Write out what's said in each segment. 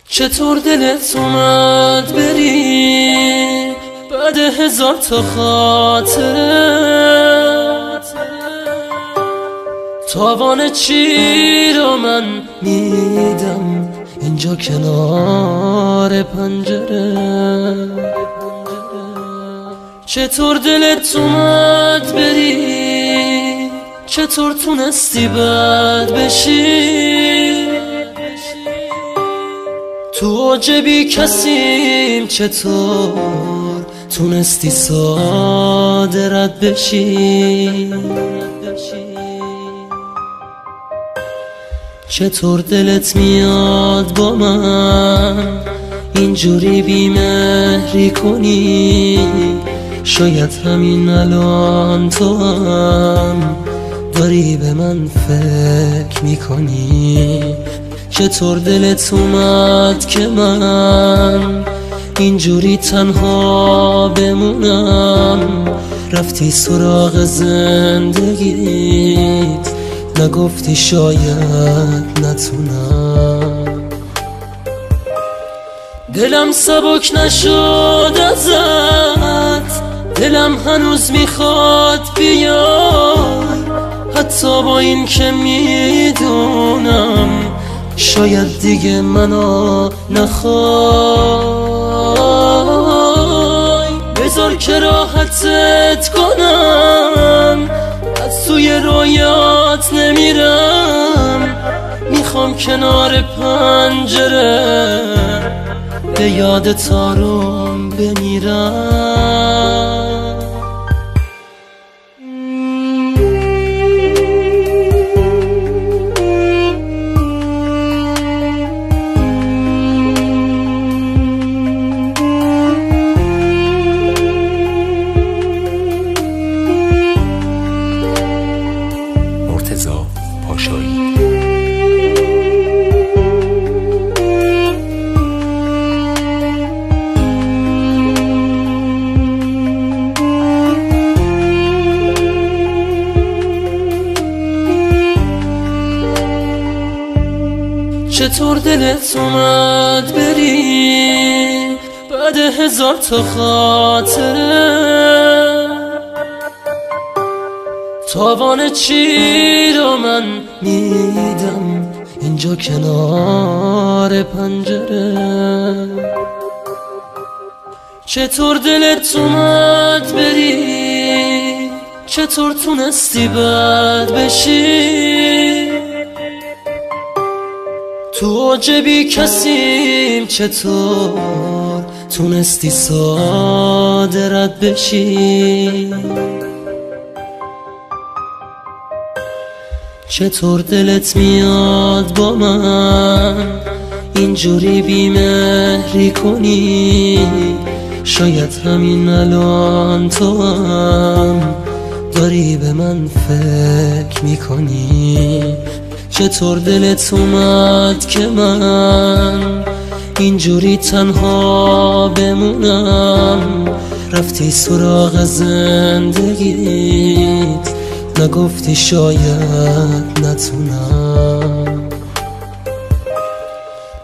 چطور دلت اومد بری بعد 1000 تا خاطره؟ تاوان چی رو من میدم اینجا کنار پنجره؟ چطور دلت اومد بری، چطور تونستی بد بشی؟ تو اوج بی کسیم چطور تونستی ساده رد بشی؟ چطور دلت میاد با من اینجوری بی‌مهری کنی؟ شاید همین الان تو هم داری به من فکر میکنی. چطور دلت اومد که من اینجوری تنها بمونم؟ رفتی سراغ زندگیت، نگفتی شاید نتونم. دلم سبک نشد ازت، دلم هنوز میخواد بیای، حتی با این که میدونم شاید دیگه منو نخوای. بذار که راحتت کنم، از توی رویات نمیرم، میخوام کنار پنجره به یاد تارم بمیرم. مرتضی پاشایی. چطور دلت اومد بری بعد 1000 تا خاطره؟ تاوان چی رو من میدم اینجا کنار پنجره؟ چطور دلت اومد بری، چطور تونستی بد بشی؟ تو اوج بی کسیم چطور تونستی ساده رد بشی؟ چطور دلت میاد با من اینجوری بی‌مهری کنی؟ شاید همین الان تو هم داری به من فکر میکنی. چطور دلت اومد که من اینجوری تنها بمونم؟ رفتی سراغ زندگیت، نگفتی شاید نتونم.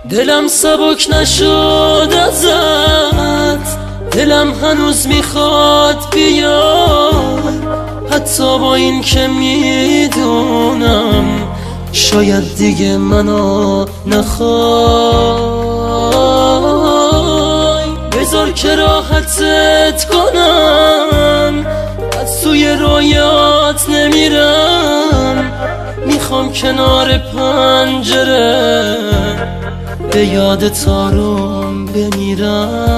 دلم سبک نشد ازت، دلم هنوز میخواد بیای، حتی با این که میدونم شاید دیگه منو نخوای. بذار که راحتت کنم، از توی رویات نمیرم، میخوام کنار پنجره به یاد تارم بمیرم.